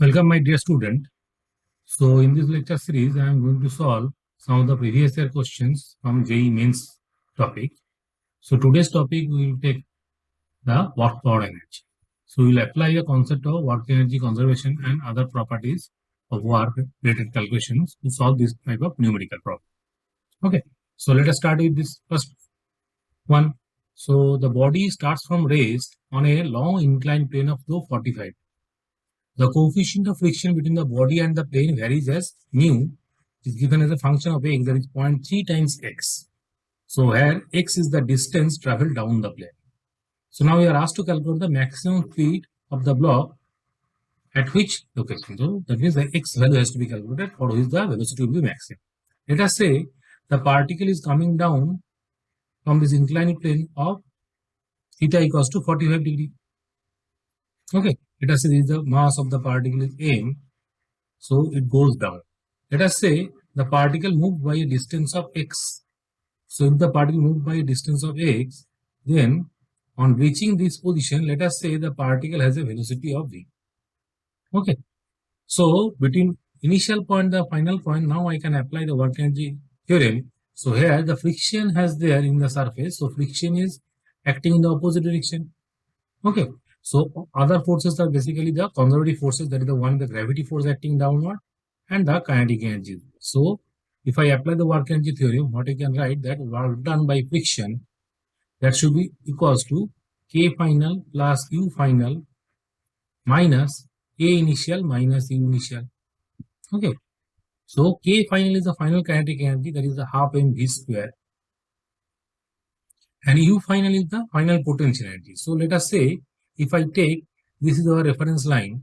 Welcome, my dear student. So, in this lecture series, I am going to solve some of the previous year questions from JEE Mains topic. So, today's topic we will take the work power energy. So, we will apply the concept of work energy conservation and other properties of work related calculations to solve this type of numerical problem. Okay. So, let us start with this first one. So, the body starts from rest on a long inclined plane of flow 45. The coefficient of friction between the body and the plane varies as mu is given as a function of x, that is 0.3 times x. So here x is the distance traveled down the plane. So now we are asked to calculate the maximum speed of the block at which location. So that means the x value has to be calculated for which the velocity will be maximum. Let us say the particle is coming down from this inclined plane of theta equals to 45 degree. Okay, let us say this is the mass of the particle is m, so it goes down. Let us say the particle moved by a distance of x. So if the particle moved by a distance of x, then on reaching this position, let us say the particle has a velocity of v. Okay, so between initial point and the final point, now I can apply the work energy theorem. So here the friction has there in the surface, so friction is acting in the opposite direction. Okay. So other forces are basically the conservative forces, that is the one, the gravity force acting downward and the kinetic energy. So if I apply the work energy theorem, what I can write that work done by friction, that should be equals to K final plus U final minus A initial minus U initial. Okay. So K final is the final kinetic energy, that is the half mv square. And U final is the final potential energy. So let us say, if I take, this is our reference line,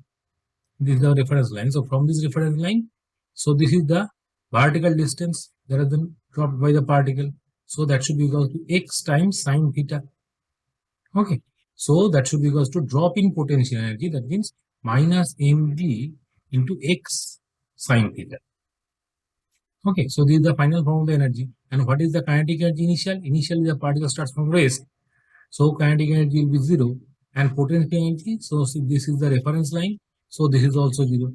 this is our reference line. So from this reference line, so this is the vertical distance that has been dropped by the particle. So that should be equal to x times sine theta. Okay. So that should be equal to drop in potential energy. That means minus mg into x sine theta. Okay. So this is the final form of the energy. And what is the kinetic energy initial? Initially the particle starts from rest. So kinetic energy will be 0. And potential energy, so this is the reference line, so this is also 0.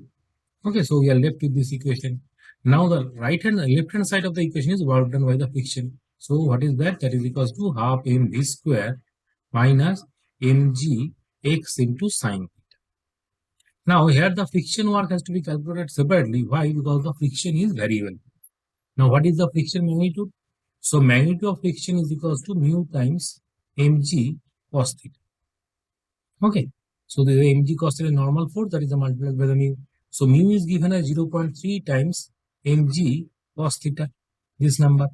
Okay, so we are left with this equation. Now the right hand and left hand side of the equation is work done by the friction. So what is that? That is equals to half mv square minus mg x into sine theta. Now here the friction work has to be calculated separately. Why? Because the friction is variable. Now what is the friction magnitude? So magnitude of friction is equals to mu times mg cos theta. Okay, so the mg cos theta is normal force, that is the multiplied by the mu. So mu is given as 0.3 times mg cos theta, this number.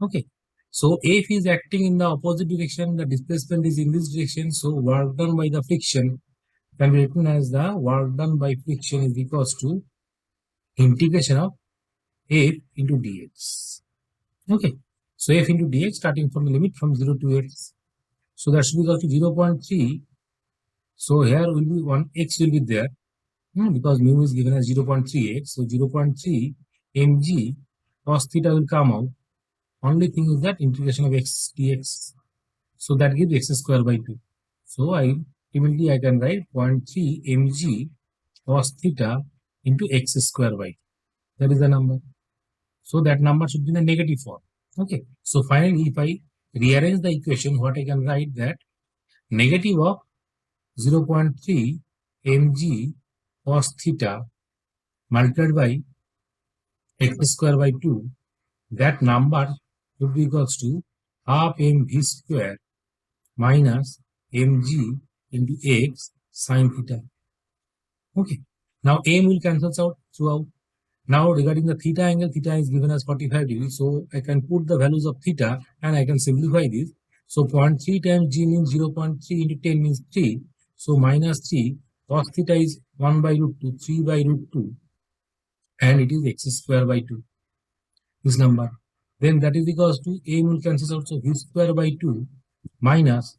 Okay, so if is acting in the opposite direction, the displacement is in this direction. So work done by the friction can be written as the work done by friction is equals to integration of f into dx. Okay, so f into dx starting from the limit from 0 to x. So that should be equal to 0.3. So here will be one x will be there because mu is given as 0.3x. So 0.3 mg cos theta will come out. Only thing is that integration of x dx. So that gives x square by 2. So ultimately I can write 0.3 mg cos theta into x square by 2. That is the number. So that number should be in the negative form. Okay. So finally, if I rearrange the equation, what I can write that negative of 0.3 mg cos theta multiplied by x square by 2, that number would be equals to half mv square minus mg into x sine theta. Okay, now m will cancel out throughout. Now regarding the theta angle, theta is given as 45 degrees, so I can put the values of theta and I can simplify this. So 0.3 times g means 0.3 into 10 means 3. So minus 3, cos theta is 1 by root 2, 3 by root 2, and it is x square by 2, this number. Then that is equals to m will cancel out, so v square by 2 minus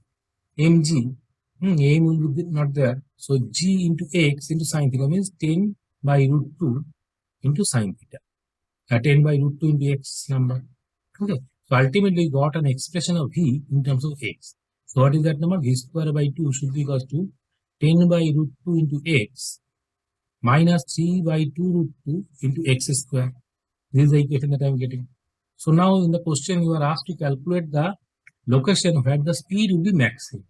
mg, m will be not there, so g into x into sine theta means 10 by root 2 into sine theta, 10 by root 2 into x number. Okay, so ultimately got an expression of v in terms of x. So what is that number? V square by 2 should be equals to 10 by root 2 into x minus 3 by 2 root 2 into x square. This is the equation that I am getting. So now in the question you are asked to calculate the location where the speed will be maximum.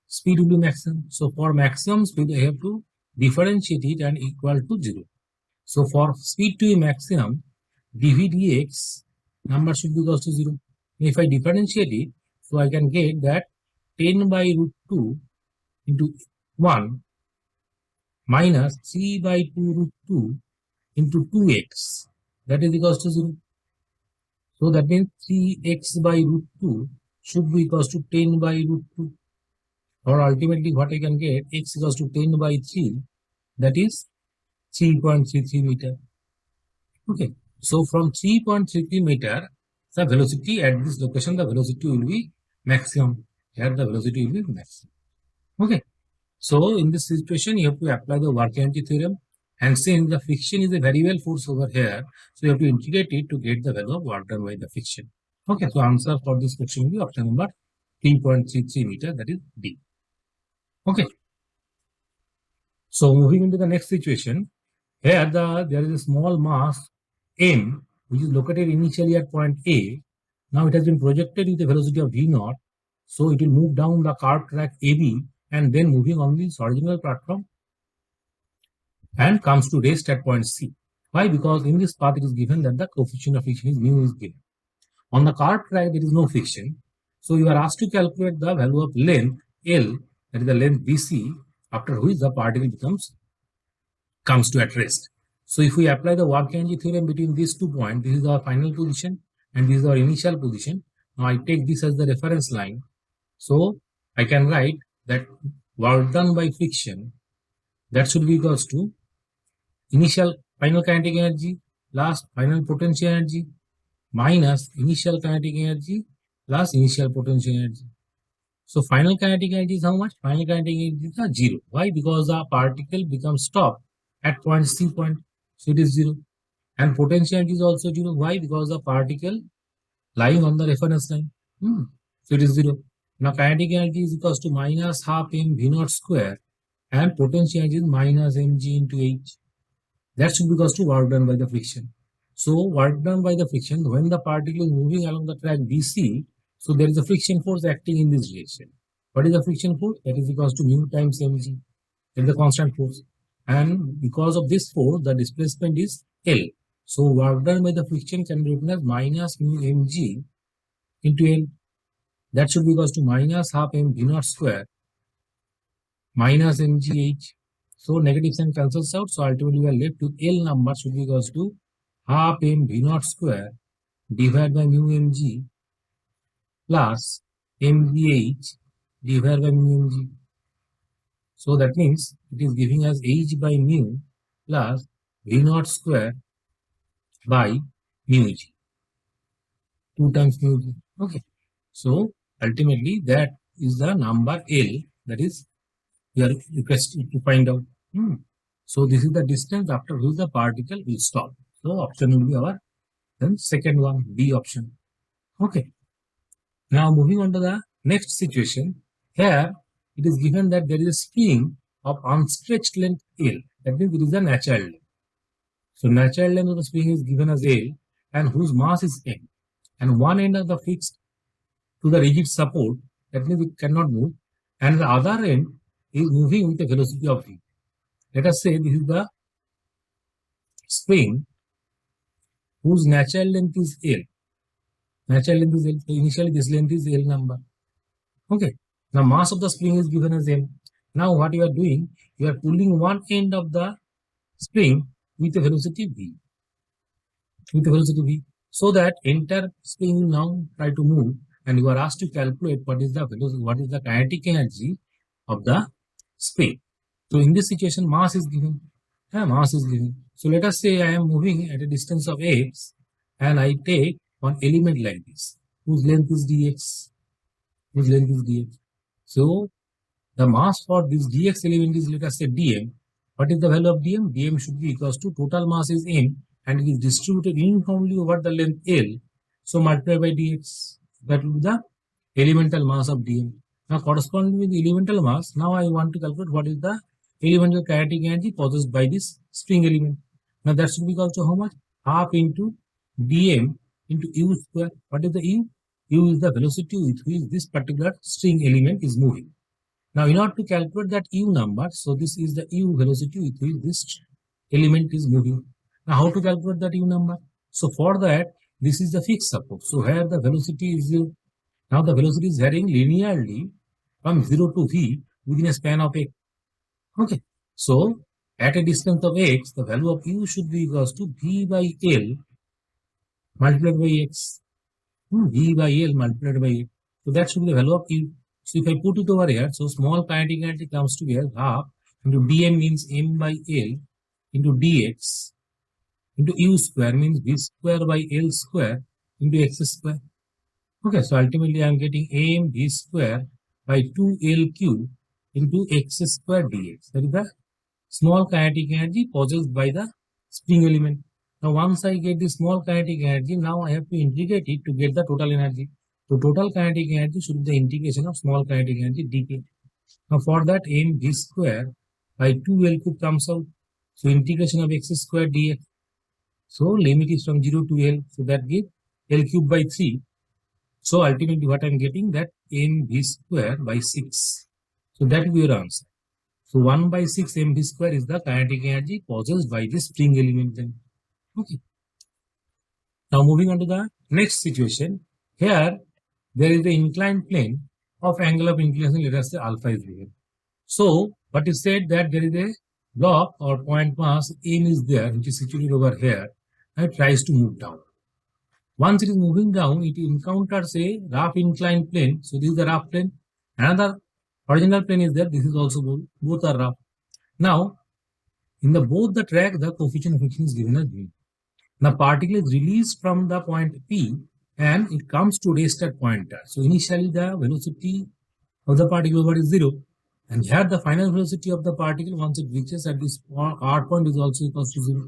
Speed will be maximum. So for maximum speed I have to differentiate it and equal to 0. So for speed to be maximum, dv dx number should be equal to 0. If I differentiate it, so I can get that 10 by root 2 into 1 minus 3 by 2 root 2 into 2x, that is equals to 0. So that means 3x by root 2 should be equals to 10 by root 2. Or ultimately what I can get, x equals to 10 by 3, that is 3.33 meter. Okay, so from 3.33 meter, the velocity at this location, the velocity will be maximum. Here the velocity will be maximum. Okay, so in this situation, you have to apply the work energy theorem. And since the friction is a variable force over here, so you have to integrate it to get the value of work done by the friction. Okay, so answer for this question will be option number 3.33 meter, that is D. Okay. So moving into the next situation, here there is a small mass m which is located initially at point A. Now it has been projected with a velocity of v naught, so it will move down the curved track AB and then moving on this original platform and comes to rest at point C. Why? Because in this path it is given that the coefficient of friction is mu is given. On the curved track there is no friction, so you are asked to calculate the value of length L, that is the length BC, after which the particle comes to at rest. So if we apply the work energy theorem between these 2 points, this is our final position and this is our initial position. Now I take this as the reference line. So I can write that work done by friction, that should be equals to initial final kinetic energy plus final potential energy minus initial kinetic energy plus initial potential energy. So final kinetic energy is how much? Final kinetic energy is 0. Why? Because the particle becomes stopped at point C point. So it is 0. And potential energy is also 0. Why? Because the particle lying on the reference line. So it is 0. Now kinetic energy is equals to minus half m v naught square and potential energy is minus mg into h. That should be equals to work done by the friction. So work done by the friction, when the particle is moving along the track BC, so there is a friction force acting in this direction. What is the friction force? That is equals to mu times mg. That is the constant force. And because of this force, the displacement is L. So work done by the friction can be written as minus mu mg into L. That should be equals to minus half m v naught square minus mgh. So negative sign cancels out. So ultimately we are left with L number should be equals to half m v naught square divided by mu mg plus mgh divided by mu mg. So that means it is giving us h by mu plus v naught square by mu g. 2 times mu g. Okay. So ultimately that is the number L, that is we are requested to find out. So this is the distance after which the particle will stop. So option will be our then second one, B option. Okay. Now moving on to the next situation. Here it is given that there is a spring of unstretched length L. That means it is a natural length. So natural length of the spring is given as L and whose mass is M. And one end of the fixed to the rigid support, that means it cannot move, and the other end is moving with a velocity of v. Let us say this is the spring whose natural length is L. Natural length is L. So initially this length is L number. Okay. Now mass of the spring is given as M. Now what you are doing, you are pulling one end of the spring with a velocity v. With a velocity v. So that entire spring will now try to move, and you are asked to calculate what is the velocity, what is the kinetic energy of the spring. So in this situation, mass is given. Mass is given. So let us say I am moving at a distance of x, and I take one element like this, whose length is dx. Whose length is dx. So the mass for this dx element is, let us say, dm. What is the value of dm? Dm should be equals to total mass is m, and it is distributed uniformly over the length L. So multiplied by dx. That will be the elemental mass of dm. Now corresponding with the elemental mass, now I want to calculate what is the elemental kinetic energy possessed by this string element. Now that should be equal to how much? Half into dm into u square. What is the u? U is the velocity with which this particular string element is moving. Now in order to calculate that u number, so this is the u velocity with which this element is moving. Now how to calculate that u number? So for that, this is the fixed support. So here the velocity is now the velocity is varying linearly from 0 to v within a span of x. Okay. So at a distance of x, the value of u should be equals to v by l multiplied by x. V by L multiplied by L. So that should be the value of U. So if I put it over here, so small kinetic energy comes to here half into dm means m by L into dx into U square means v square by L square into x square. Okay, so ultimately I am getting m v square by 2L cube into x square dx. That is the small kinetic energy possessed by the spring element. Now once I get the small kinetic energy, now I have to integrate it to get the total energy. So total kinetic energy should be the integration of small kinetic energy dk. Now for that m v square by 2L cube comes out. So integration of x square dx. So limit is from 0 to L. So that gives L cube by 3. So ultimately what I am getting that m v square by 6. So that will be your answer. So 1 by 6 mv square is the kinetic energy possessed by the spring element then. Okay. Now moving on to the next situation. Here there is the inclined plane of angle of inclination, let us say alpha is given. So what is said that there is a block or point mass m is there which is situated over here and it tries to move down. Once it is moving down, it encounters a rough inclined plane. So this is the rough plane. Another horizontal plane is there. This is also both are rough. Now, in the both the track, the coefficient of friction is given as v. The particle is released from the point P and it comes to rest at point R. So initially the velocity of the particle over is 0, and here the final velocity of the particle once it reaches at this R point is also equals to 0.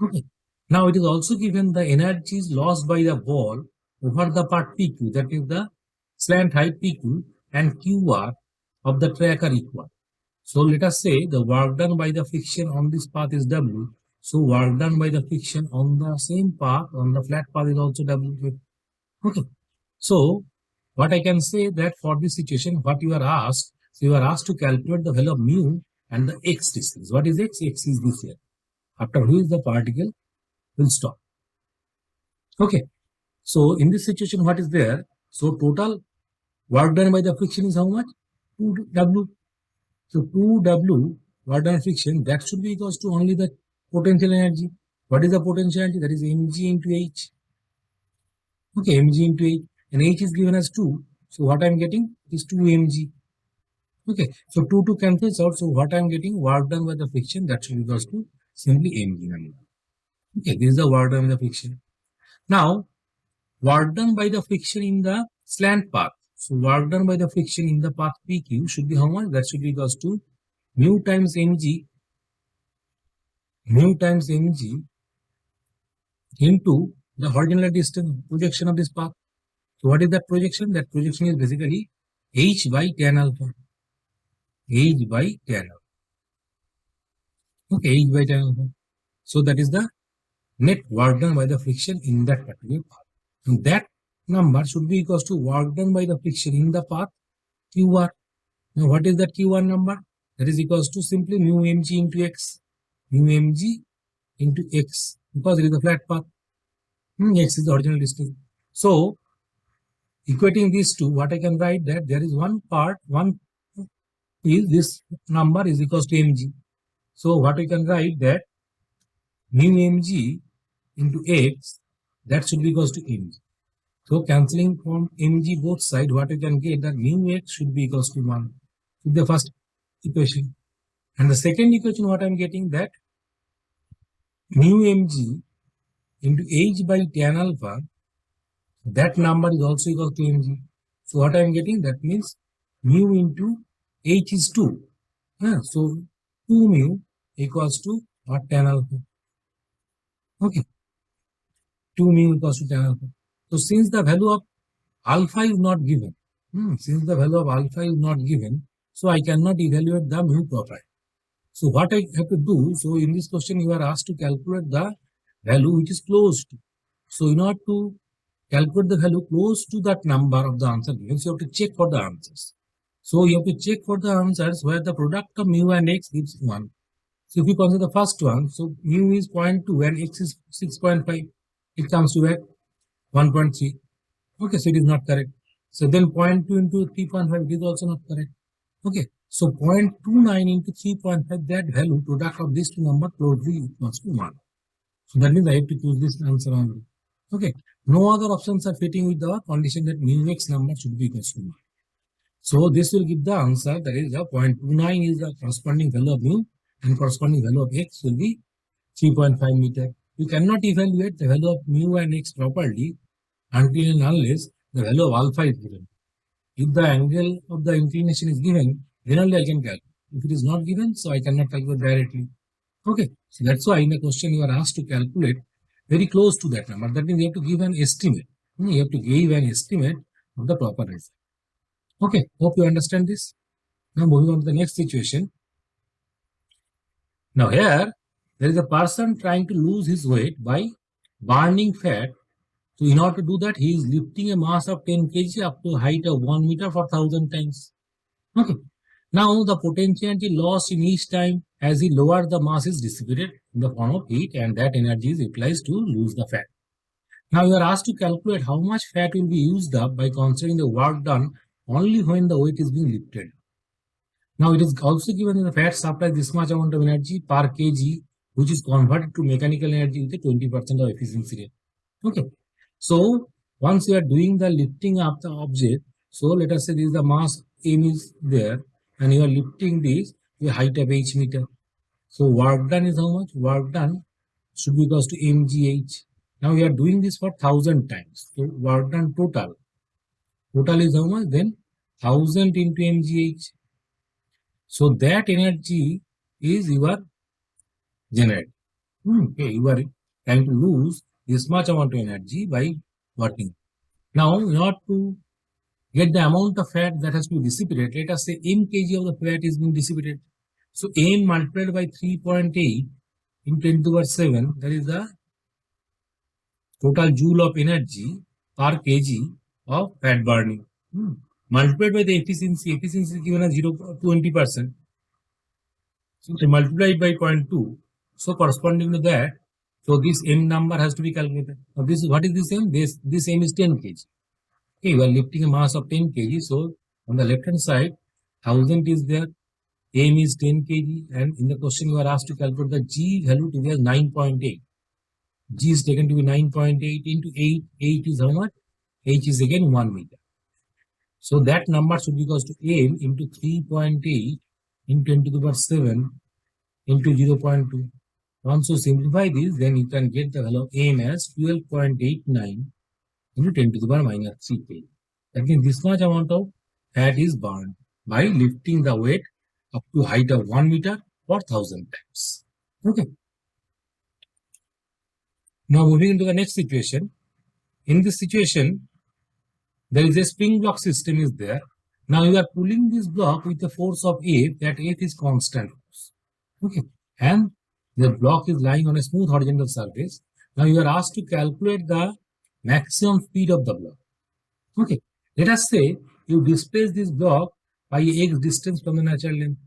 Okay. Now it is also given the energies lost by the ball over the part PQ, that is the slant height PQ and QR of the track are equal. So let us say the work done by the friction on this path is W. So work done by the friction on the same path, on the flat path is also W. Okay. So what I can say that for this situation, what you are asked, so you are asked to calculate the value of mu and the x distance. What is x? X is this here. After which the particle will stop. Okay. So in this situation, what is there? So total work done by the friction is how much? 2W. So 2W work done friction, that should be equals to only the potential energy. What is the potential energy? That is mg into h. Okay, mg into h. And h is given as 2. So what I am getting is 2 mg. Okay, so 2 cancels out. So what I am getting work done by the friction, that should be equals to simply mg number. Okay, this is the work done by the friction. Now, work done by the friction in the slant path. So work done by the friction in the path PQ should be how much? That should be equals to mu times mg into the horizontal distance projection of this path. So what is that projection? That projection is basically h by tan alpha. H by tan alpha. Okay, h by tan alpha. So that is the net work done by the friction in that particular path. And that number should be equals to work done by the friction in the path QR. Now what is that QR number? That is equals to simply mu mg into x. Mu mg into x, because it is a flat path. X is the original distance. So equating these two, what I can write that there is one is this number is equals to mg. So what I can write that mu mg into x, that should be equals to mg. So cancelling from mg both sides, what you can get that mu x should be equals to 1. So the first equation. And the second equation, what I am getting that mu mg into h by tan alpha, that number is also equal to mg. So what I am getting, that means mu into h is 2. So 2 mu equals to what? Tan alpha. Okay. 2 mu equals to tan alpha. So since the value of alpha is not given, so I cannot evaluate the mu profile. So what I have to do, so in this question you are asked to calculate the value which is close to. So in order to calculate the value close to that number of the answer given, so you have to check for the answers. So you have to check for the answers where the product of mu and x gives 1. So if you consider the first one, so mu is 0.2 and x is 6.5, it comes to at 1.3. Okay, so it is not correct. So then 0.2 into 3.5, it is also not correct. Okay, so 0.29 into 3.5, that value product of these two numbers closely equals to 1. So that means I have to choose this answer only. Okay, no other options are fitting with the condition that mu x number should be equals to 1. So this will give the answer, that is the 0.29 is the corresponding value of mu and corresponding value of x will be 3.5 meter. You cannot evaluate the value of mu and x properly until and unless the value of alpha is given. If the angle of the inclination is given, then only I can calculate. If it is not given, so I cannot calculate directly. Okay, so that's why in the question you are asked to calculate very close to that number. That means you have to give an estimate. You have to give an estimate of the proper result. Okay, hope you understand this. Now moving on to the next situation. Now here, there is a person trying to lose his weight by burning fat. So in order to do that, he is lifting a mass of 10 kg up to a height of 1 meter for 1000 times. Okay. Now the potentiality lost in each time as he lowered the mass is dissipated in the form of heat, and that energy is utilized to lose the fat. Now you are asked to calculate how much fat will be used up by considering the work done only when the weight is being lifted. Now it is also given that the fat supplies this much amount of energy per kg, which is converted to mechanical energy with a 20% of efficiency rate. Okay. So once you are doing the lifting up the object, so let us say this is the mass m is there, and you are lifting this to a height of h meter. So work done is how much? Work done should be equals to mgh. Now we are doing this for 1000 times. So work done total is how much? Then 1000 into mgh. So that energy is your generated. Okay, you are trying to lose this much amount of energy by working. Now, in order to get the amount of fat that has to be dissipated, let us say m kg of the fat is being dissipated. So m multiplied by 3.8 in 10 to the power 7, that is the total joule of energy per kg of fat burning. Multiplied by the efficiency is given as 20%. So multiplied by 0.2. So corresponding to that, so this m number has to be calculated. Now this is what is this m? This m is 10 kg. Okay, you are lifting a mass of 10 kg. So on the left hand side, 1000 is there, m is 10 kg, and in the question you are asked to calculate the g value to be as 9.8. G is taken to be 9.8 into 8. 8 is how much? H is again 1 meter. So that number should be equals to m into 3.8 into 10 to the power 7 into 0.2. Once you simplify this, then you can get the value of m as 12.89 into 10 to the power minus 3 kg. That means this much amount of fat is burned by lifting the weight up to height of 1 meter for 1000 times. Okay. Now moving into the next situation. In this situation, there is a spring block system is there. Now you are pulling this block with a force of F, that F is constant force. Okay. And the block is lying on a smooth horizontal surface. Now you are asked to calculate the maximum speed of the block. Okay. Let us say you displace this block by x distance from the natural length.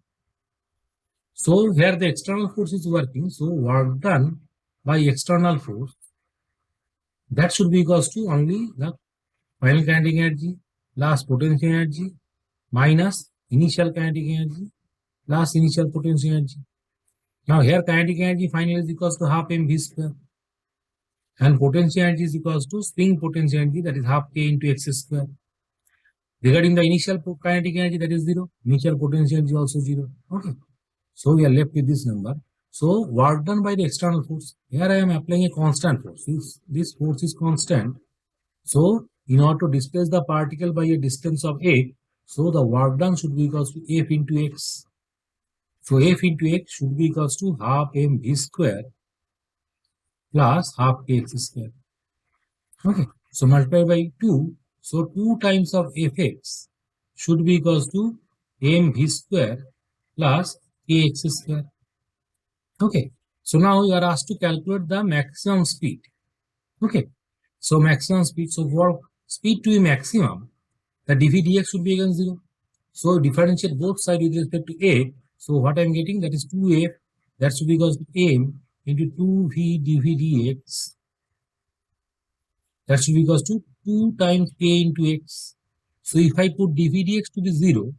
So here the external force is working. So work done by external force, that should be equals to only the final kinetic energy plus potential energy minus initial kinetic energy plus initial potential energy. Now here kinetic energy finally is equals to half mv square, and potential energy is equals to spring potential energy, that is half k into x square. Regarding the initial kinetic energy, that is 0. Initial potential energy also 0. Okay. So we are left with this number. So work done by the external force. Here I am applying a constant force. This force is constant. So in order to displace the particle by a distance of a, so the work done should be equals to F into x. So F into x should be equals to half mv square plus half kx square. Okay. So multiply by 2. So 2 times of fx should be equals to mv square plus kx square. Okay. So now you are asked to calculate the maximum speed. Okay. So maximum speed. So for speed to be maximum, the dv dx should be against 0. So differentiate both sides with respect to a. So what I am getting, that is 2f, that should be equals to m into 2v dv dx. That should be equals to 2 times a into x. So if I put dv dx to be 0,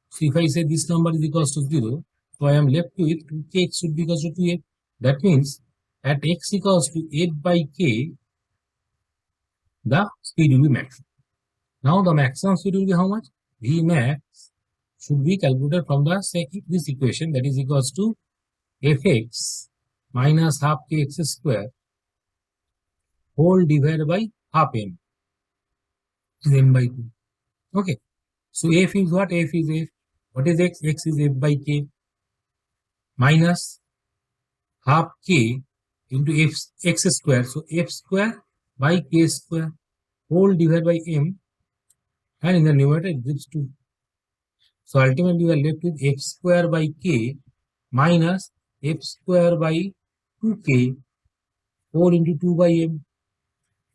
so if I say this number is equals to 0, so I am left with 2kx should be equals to 2f. That means at x equals to f by k, the speed will be max. Now the maximum speed will be how much? V max should be calculated from this equation, that is equals to fx minus half kx square whole divided by half m, is m by 2. Okay. So f is what? F is f. What is x? X is f by k minus half k into x square. So f square by k square whole divided by m, and in the numerator it gives 2. So ultimately we are left with f square by k minus f square by 2k whole into 2 by m.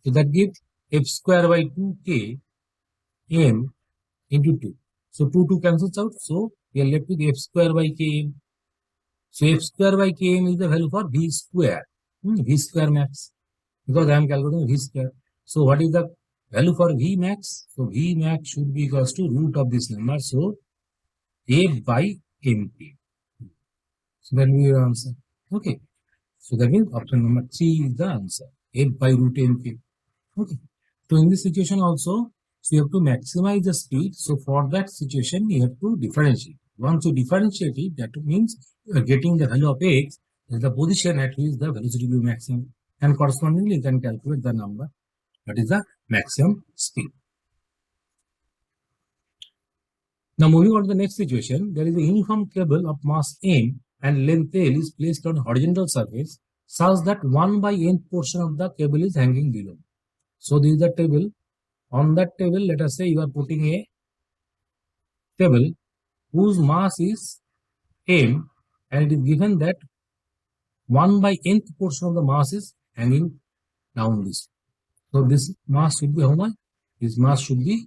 So that gives f square by 2k m into 2. So 2 cancels out. So we are left with f square by km. So f square by km is the value for v square. V square max. Because I am calculating v square. So what is the value for v max? So v max should be equals to root of this number. So a by mk. So that will be your answer. Okay. So that means option number 3 is the answer. A by root mk. Okay. So in this situation also, so you have to maximize the speed. So for that situation, you have to differentiate. Once you differentiate it, that means you are getting the value of x is the position at which the velocity will be maximum. And correspondingly, you can calculate the number. That is the maximum speed. Now moving on to the next situation, there is a uniform cable of mass m and length L is placed on horizontal surface such that 1 by n portion of the cable is hanging below. So this is the table. On that table, let us say you are putting a table whose mass is m, and it is given that 1 by nth portion of the mass is hanging down this. So this mass should be how much? This mass should be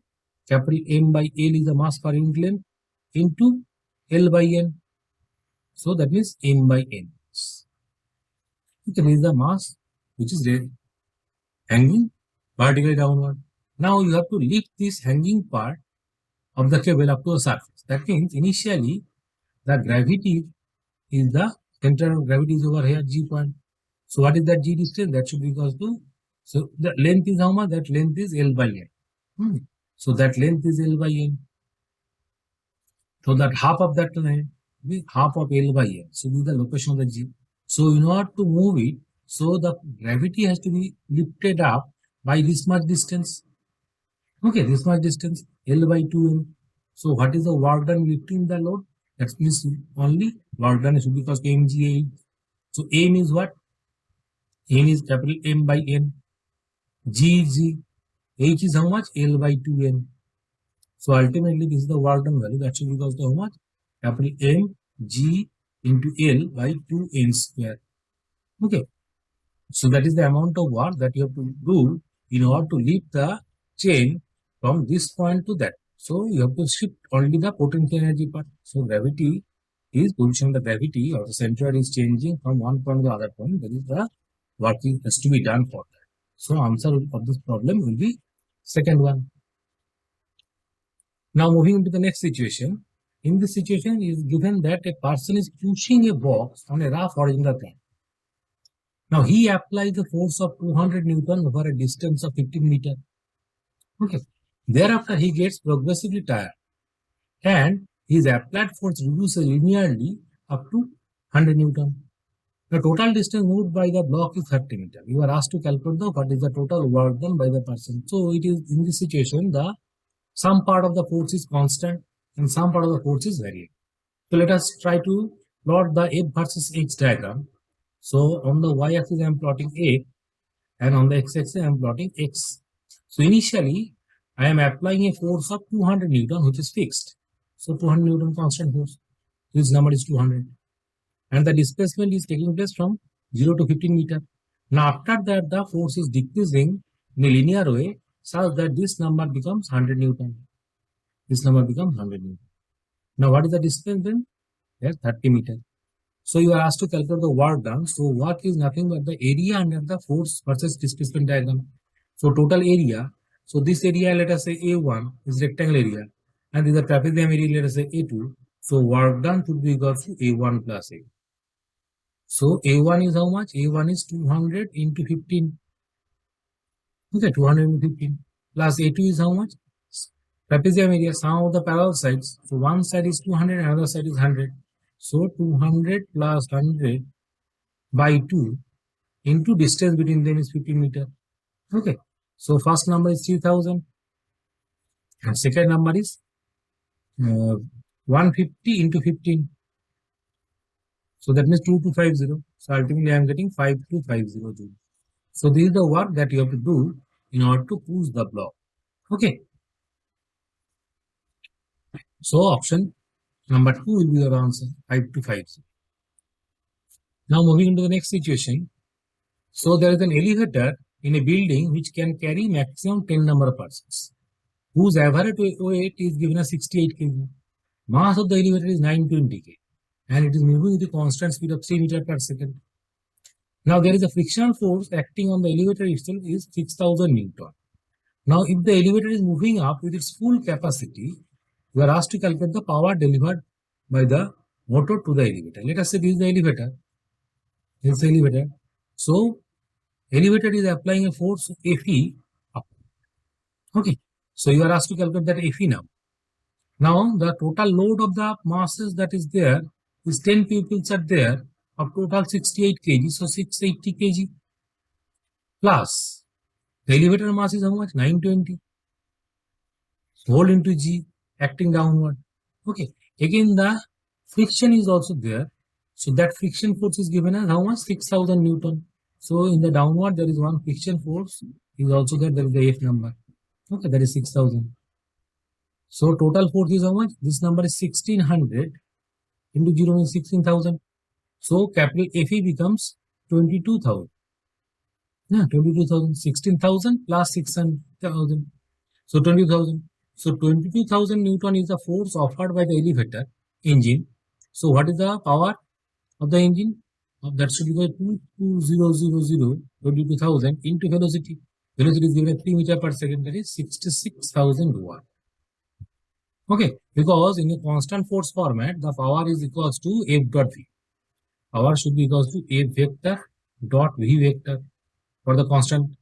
capital M by L is the mass per unit length into L by N. So that means M by N. Okay, this is the mass which is hanging vertically downward. Now you have to lift this hanging part of the cable up to a surface. That means initially the gravity is the center of gravity is over here, G point. So what is that G distance? That should be equal to, so the length is how much? That length is L by N. So that length is L by N. So that half of that length is half of L by N. So this is the location of the G. So in order to move it, so the gravity has to be lifted up by this much distance. Okay, this much distance, L by 2m. So what is the work done lifting the load? That means only work done should be because mg. So m is what? M is capital M by n. G is g. H is how much? L by 2n. So ultimately this is the work done value. That should be equals to how much? Capital M G into L by 2n square. Okay. So that is the amount of work that you have to do in order to lift the chain from this point to that. So you have to shift only the potential energy part. So gravity is position of the gravity or the center is changing from one point to the other point. That is the work has to be done for that. So answer of this problem will be second one. Now moving into the next situation. In this situation, it is given that a person is pushing a box on a rough horizontal plane. Now he applies the force of 200 Newton over a distance of 15 meters. Okay. Thereafter, he gets progressively tired, and his applied force reduces linearly up to 100 Newton. The total distance moved by the block is 30 meters. You are asked to calculate what is the total work done by the person. So it is in this situation, some part of the force is constant and some part of the force is varying. So let us try to plot the F versus X diagram. So on the y-axis I am plotting F, and on the x-axis I am plotting X. So initially I am applying a force of 200 Newton which is fixed. So 200 Newton constant force. This number is 200. and the displacement is taking place from 0 to 15 meter. Now after that the force is decreasing in a linear way such that this number becomes 100 Newton. This number becomes 100 Newton. Now what is the distance then? Yes, 30 meter. So you are asked to calculate the work done. So work is nothing but the area under the force versus displacement diagram. So total area. So this area, let us say A1 is rectangle area, and this is the trapezium area, let us say A2. So work done should be equal to A1 plus A. So A1 is how much? A1 is 200 into 15. Okay, 200 into 15 plus A2 is how much? Trapezium area, sum of the parallel sides. So one side is 200 and another side is 100. So 200 plus 100 by 2 into distance between them is 15 meter. Okay. So first number is 3000 and second number is 150 into 15. So that means 2250. So ultimately I am getting 5250 joules. So this is the work that you have to do in order to push the block. Okay. So option number 2 will be your answer, 5250. Now moving into the next situation. So there is an elevator in a building which can carry maximum 10 number of persons, whose average weight is given as 68 kg. Mass of the elevator is 920 kg and it is moving with a constant speed of 3 meters per second. Now there is a frictional force acting on the elevator itself is 6000 Newton. Now if the elevator is moving up with its full capacity, you are asked to calculate the power delivered by the motor to the elevator. Let us say this is the elevator. This is the elevator. So elevator is applying a force Fe up. Okay. So you are asked to calculate that Fe now. Now the total load of the masses that is there is 10 pupils are there of total 68 kg. So 680 kg plus the elevator mass is how much? 920 whole into G acting downward. Okay. Again the friction is also there. So that friction force is given as how much? 6000 Newton. So in the downward there is one friction force is also there. There is the F number. Okay, that is 6000. So total force is how much? This number is 1600 into 0 means 16,000. So capital Fe becomes 22,000. Yeah, 22,000. 16,000 plus 6,000. So 20,000. So 22,000 Newton is the force offered by the elevator engine. So what is the power of the engine? That should be equal to 22,000 into velocity. Velocity is given at 3 meters per second, that is 66,000 watt. Okay, because in a constant force format, the power is equals to F dot V. Power should be equals to F vector dot V vector for the constant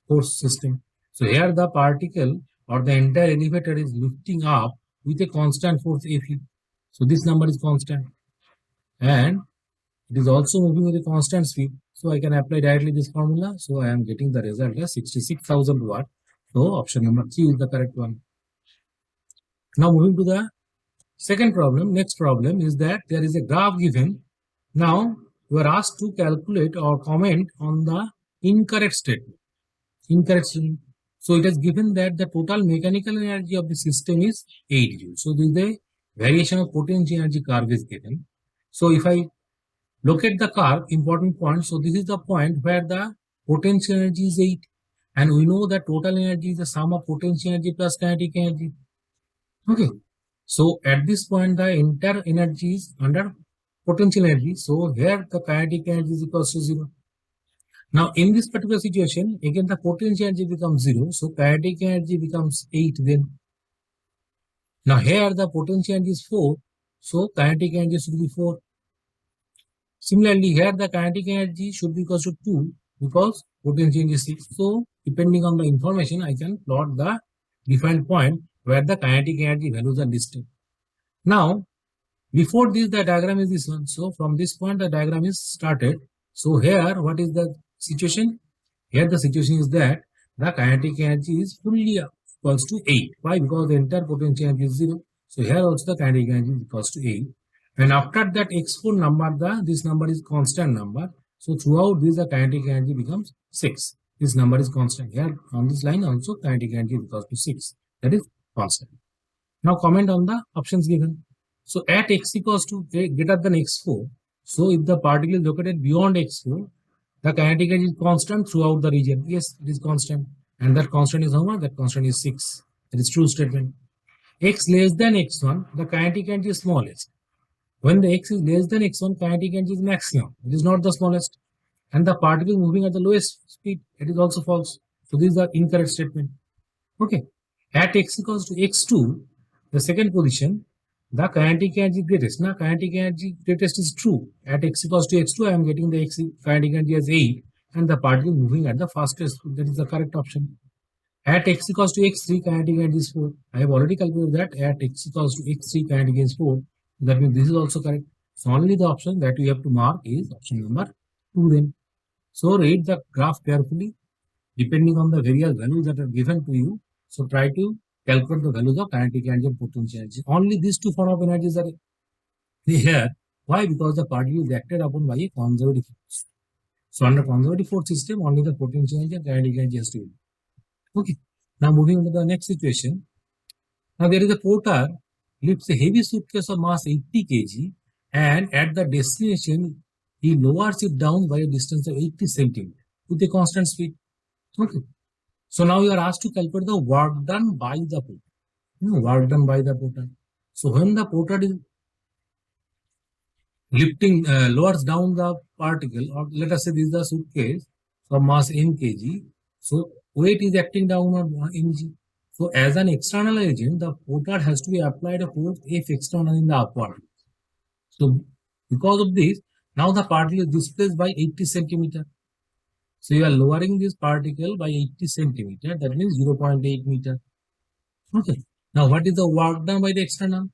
force system. So here the particle or the entire elevator is lifting up with a constant force Fe. So this number is constant and it is also moving with a constant speed. So I can apply directly this formula. So I am getting the result as 66,000 watt. So option number 3 is the correct one. Now moving to the second problem. Next problem is that there is a graph given. Now you are asked to calculate or comment on the incorrect statement. Incorrect statement. So it is given that the total mechanical energy of the system is 8 joules. So this is the variation of potential energy curve is given. So if I locate the curve, important point. So this is the point where the potential energy is 8 and we know that total energy is the sum of potential energy plus kinetic energy. Okay. So at this point the entire energy is under potential energy. So here the kinetic energy is equals to 0. Now in this particular situation, again the potential energy becomes 0. So kinetic energy becomes 8 then. Now here the potential energy is 4. So kinetic energy should be 4. Similarly, here the kinetic energy should be equals to 2 because potential energy is 6. So depending on the information, I can plot the defined point where the kinetic energy values are listed. Now, before this, the diagram is this one. So from this point, the diagram is started. So here, what is the situation? Here the situation is that the kinetic energy is fully equals to 8. Why? Because the entire potential energy is 0. So here also the kinetic energy is equals to 8. And after that x4 number, this number is constant number. So throughout this, the kinetic energy becomes 6. This number is constant. Here on this line also kinetic energy is equals to 6. That is constant. Now comment on the options given. So at x equals to greater than x4, So if the particle is located beyond x4, the kinetic energy is constant throughout the region. Yes, it is constant. And that constant is how much? That constant is 6. That is true statement. X less than x1, the kinetic energy is smallest. When the x is less than x1, kinetic energy is maximum. It is not the smallest. And the particle moving at the lowest speed, it is also false. So this is the incorrect statement. Okay. At x equals to x2, the second position, the kinetic energy greatest. Now, kinetic energy greatest is true. At x equals to x2, I am getting the kinetic energy as 8 and the particle moving at the fastest. That is the correct option. At x equals to x3, kinetic energy is 4. I have already calculated that at x equals to x3, kinetic energy is 4. That means this is also correct. So only the option that we have to mark is option number 2 then. So read the graph carefully depending on the various values that are given to you. So try to calculate the values of kinetic energy and potential energy. Only these two forms of energies are here. Why? Because the particle is acted upon by a conservative force. So under conservative force system, only the potential energy and kinetic energy has to be. Okay. Now moving on to the next situation. Now there is a porter lifts a heavy suitcase of mass 80 kg and at the destination he lowers it down by a distance of 80 centimeters with a constant speed. Okay. So now you are asked to calculate the work done by the porter. Work done by the porter. So when the porter is lifting, lowers down the particle, or let us say this is the suitcase of mass m kg. So weight is acting down on mg. So as an external agent, the porter has to be applied a force F external in the upward. So because of this, now the particle is displaced by 80 centimeter. So you are lowering this particle by 80 centimeter. That means 0.8 meter. Okay. Now what is the work done by the external?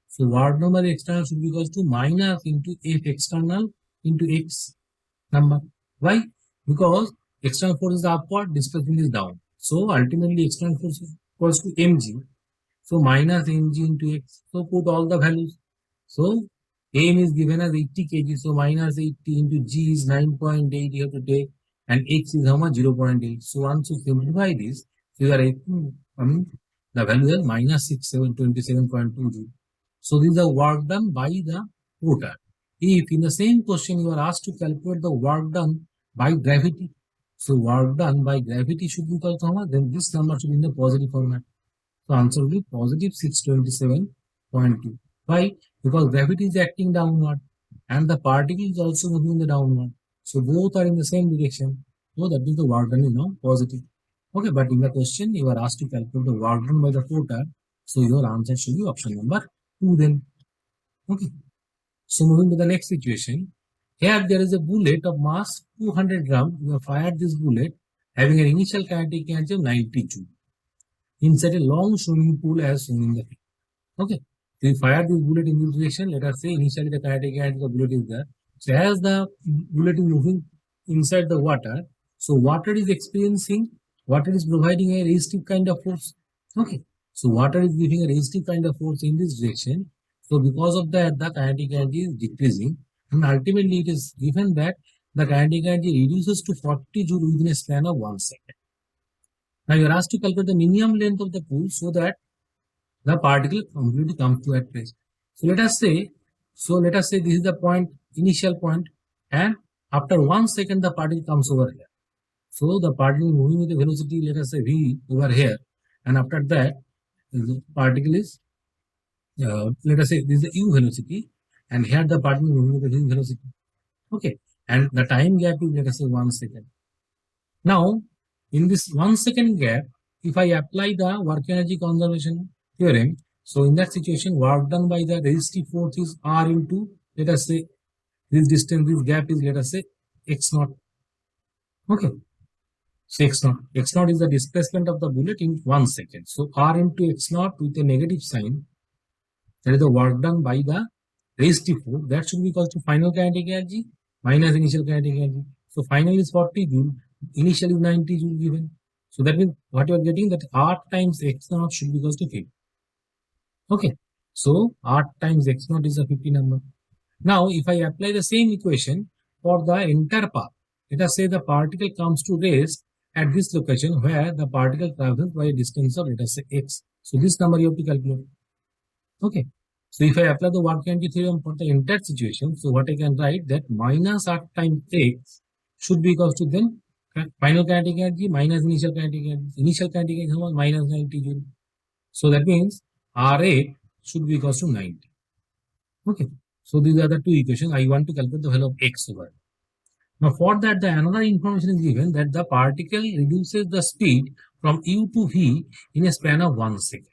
So work done by the external should be equal to minus into F external into X number. Why? Because external force is upward, displacement is down. So ultimately external force is equals to mg. So minus mg into x. So put all the values. So m is given as 80 kg. So minus 80 into g is 9.8 you have to take. And x is how much? 0.8. So once you simplify this, you are the value is minus 6727.2. So this is the work done by the porter. If in the same question you are asked to calculate the work done by gravity, so work done by gravity should be equal to how much? Then this number should be in the positive format. So answer will be positive 627.2. Why? Because gravity is acting downward and the particle is also moving in the downward. So both are in the same direction. So that means the work done is now positive. Okay, but in the question you are asked to calculate the work done by the porter. So your answer should be option number 2 then. Okay. So moving to the next situation. Here there is a bullet of mass 200 grams. You have fired this bullet having an initial kinetic energy of 90 joule inside a long swimming pool as shown in the figure. Okay. So you fire this bullet in this direction. Let us say initially the kinetic energy of the bullet is there. So as the bullet is moving inside the water, so water is providing a resistive kind of force. Okay. So water is giving a resistive kind of force in this direction. So because of that, the kinetic energy is decreasing. And ultimately it is given that the kinetic energy reduces to 40 joule within a span of 1 second. Now you are asked to calculate the minimum length of the pool so that the particle completely comes to that place. So let us say this is the point, initial point, and after 1 second the particle comes over here. So the particle moving with the velocity, let us say v over here, and after that the particle is let us say this is the u velocity, and here the particle moving with the v velocity. Okay, and the time gap is let us say 1 second. Now in this 1 second gap, if I apply the work energy conservation theorem, so in that situation work done by the resistive force is R into, let us say this distance, this gap is let us say x naught. Okay, so x naught is the displacement of the bullet in 1 second. So R into x naught with a negative sign, that is the work done by the resistive force. That should be equal to final kinetic energy minus initial kinetic energy. So final is 40 joule, initial is 90 joule given. So that means what you are getting, that R times x naught should be equal to 50. Okay, so R times x naught is a 50 number. Now if I apply the same equation for the entire path, let us say the particle comes to rest at this location where the particle travels by a distance of let us say x. So this number you have to calculate. Okay, So if I apply the work energy theorem for the entire situation, so what I can write that minus R times X should be equals to then final kinetic energy minus initial kinetic energy. Initial kinetic energy was minus 90 joule. So that means R8 should be equals to 90. Okay. So these are the two equations. I want to calculate the value of X over. Now for that, the another information is given that the particle reduces the speed from U to V in a span of 1 second.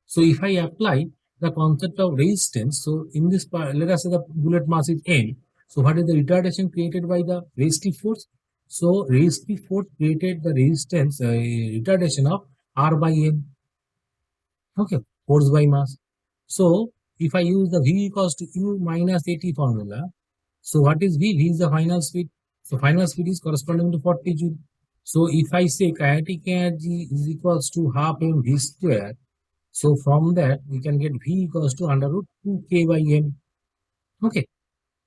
So if I apply the concept of resistance, so in this part, let us say the bullet mass is m. So what is the retardation created by the resistive force? So resistive force created the resistance retardation of R by m. Okay, force by mass. So if I use the V equals to U minus AT formula, so what is V? V is the final speed. So final speed is corresponding to 40 joule. So if I say kinetic energy is equals to half mv square, so from that we can get V equals to under root 2k by m. Okay.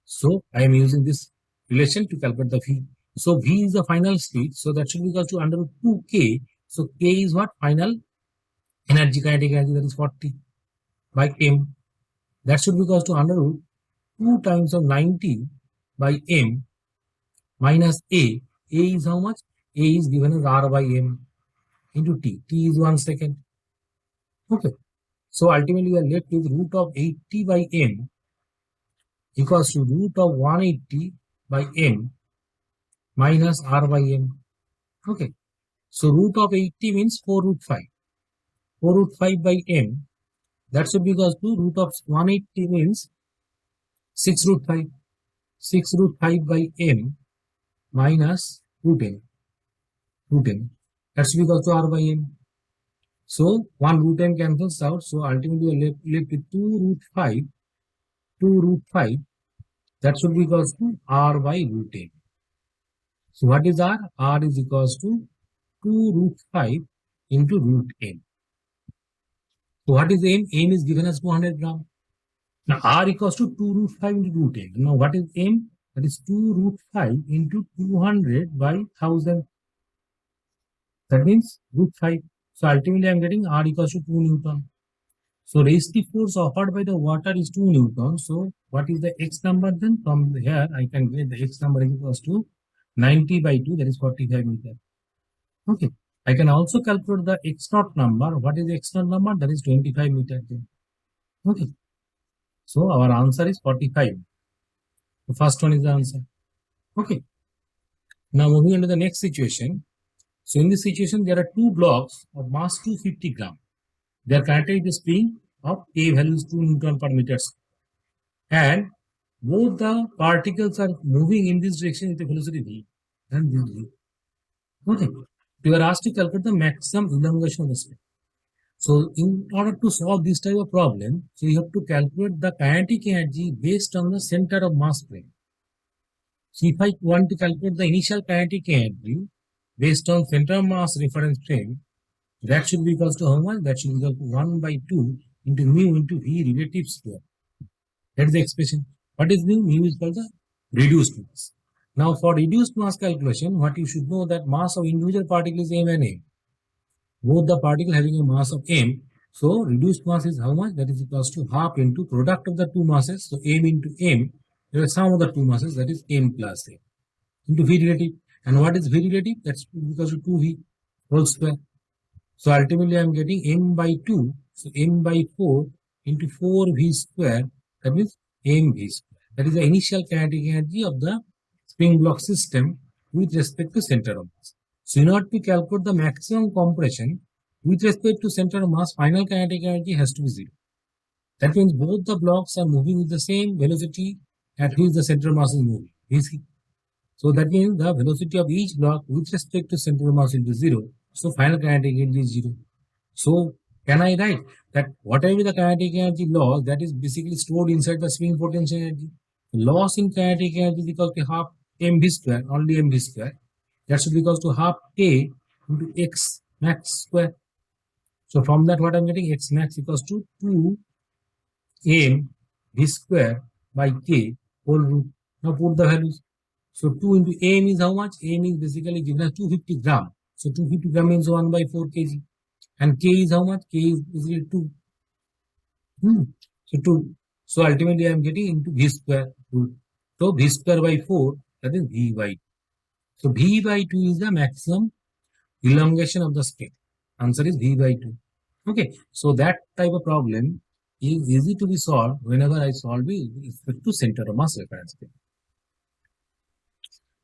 So I am using this relation to calculate the V. So V is the final speed. So that should be equal to under root 2k. So k is what? Final energy, kinetic energy, that is 40 by m. That should be equal to under root 2 times of 90 by m minus a. A is how much? A is given as R by m into t. T is 1 second. Okay. So ultimately we are left with root of 80 by m equals to root of 180 by m minus R by m. Okay. So root of 80 means 4 root 5. 4 root 5 by m. That should be equals to root of 180 means 6 root 5. 6 root 5 by m minus root n. Root n. That should be equals to R by m. So 1 root n cancels out. So ultimately we are left with 2 root 5. 2 root 5. That should be equals to R by root n. So what is R? R is equals to 2 root 5 into root n. So what is m? M is given as 200 gram. Now R equals to 2 root 5 into root n. Now what is m? That is 2 root 5 into 200 by 1000. That means root 5. So ultimately I am getting R equals to 2 Newton. So resistive force offered by the water is 2 Newton. So what is the X number then? From here I can get the X number equals to 90 by 2, that is 45 meters. Okay. I can also calculate the X naught number. What is the X naught number? That is 25 meters. Okay. So our answer is 45. The first one is the answer. Okay. Now moving on to the next situation. So in this situation, there are two blocks of mass 250 gram. They are connected with the spring of A values 2 Newton per meter. And both the particles are moving in this direction with the velocity v and this v. Okay. You are asked to calculate the maximum elongation of the spring. So in order to solve this type of problem, so you have to calculate the kinetic energy based on the center of mass frame. So if I want to calculate the initial kinetic energy based on center of mass reference frame, that should be equals to how much? That should be equal to 1 by 2 into mu into v relative square. That is the expression. What is mu? Mu is called the reduced mass. Now for reduced mass calculation, what you should know that mass of individual particle is m and a. Both the particle having a mass of m. So reduced mass is how much? That is equals to half into product of the two masses. So m into m. There is sum of the two masses, that is m plus a into v relative. And what is v relative? That's equals to 2v whole square. So ultimately I am getting m by 2. So m by 4 into 4v square. That means mv square. That is the initial kinetic energy of the spring block system with respect to center of mass. So in order to calculate the maximum compression with respect to center of mass, final kinetic energy has to be 0. That means both the blocks are moving with the same velocity at which the center of mass is moving. Easy. So that means the velocity of each block with respect to center of mass will be 0. So final kinetic energy is 0. So can I write that whatever the kinetic energy loss, that is basically stored inside the spring potential energy. Loss in kinetic energy is equal to half mv square, only mv square. That should be equal to half k into x max square. So from that what I am getting, x max equals to 2 m v square by k whole root. Now put the values. So 2 into m is how much? M is basically given as 250 gram. So 250 gram means 1 by 4 kg. And k is how much? K is basically 2. So ultimately I am getting into v square root. So v square by 4, that is v by 2. So v by 2 is the maximum elongation of the scale. Answer is v by 2. Okay, so that type of problem is easy to be solved whenever I solve it with respect to center of mass reference scale.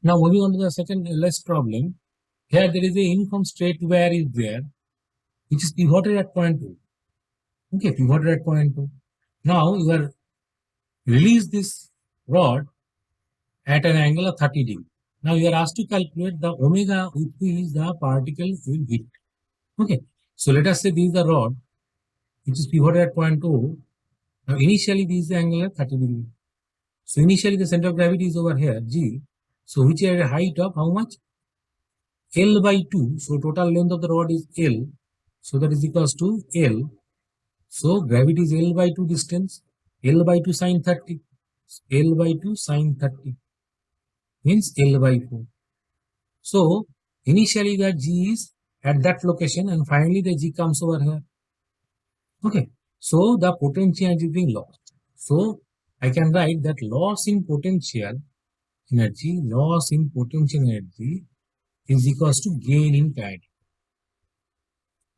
Now moving on to the second last problem. Here there is a uniform straight wire is there, which is pivoted at point 2. Okay, pivoted at point 2. Now you are release this rod at an angle of 30 degree. Now you are asked to calculate the omega with which the particle will hit. Okay, so let us say this is the rod which is pivoted at point 2. Now initially this is the angle at 30 degree. So initially the center of gravity is over here, G. So which is at a height of how much? L by 2. So total length of the rod is L. So that is equals to L. So gravity is L by 2 distance. L by 2 sine 30. L by 2 sine 30 means L by 4. So initially the G is at that location and finally the G comes over here. Okay. So the potential is being lost. So I can write that loss in potential energy is equals to gain in kinetic.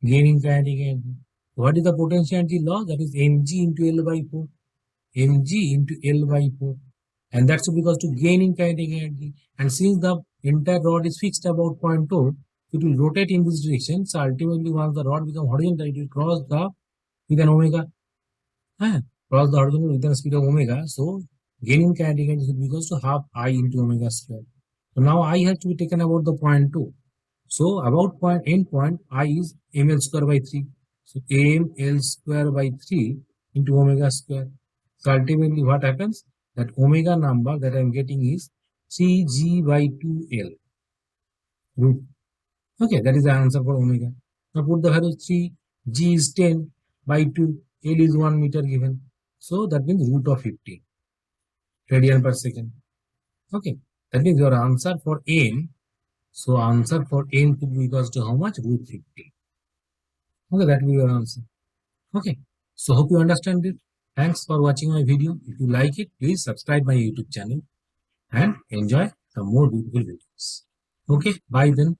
Gain in kinetic energy. What is the potential energy loss? That is mg into L by 4. Mg into L by 4. And that's because to gain in kinetic energy. And since the entire rod is fixed about point 2, it will rotate in this direction. So ultimately once the rod becomes horizontal, it will cross the with an omega. Cross the horizontal with the speed of omega. So gaining kinetic energy is equals to half I into omega square. So now I has to be taken about the point 2. So about end point I is ml square by 3. So ml square by 3 into omega square. So ultimately what happens? That omega number that I am getting is 3g by 2l root. Okay, that is the answer for omega. Now put the value 3, g is 10 by 2, l is 1 meter given. So that means root of 15 radian per second. Okay, that means your answer for n. So answer for n could be equals to how much? Root 15. Okay, that will be your answer. Okay, so hope you understand it. Thanks for watching my video. If you like it, please subscribe my YouTube channel and enjoy some more beautiful videos. Okay, bye then.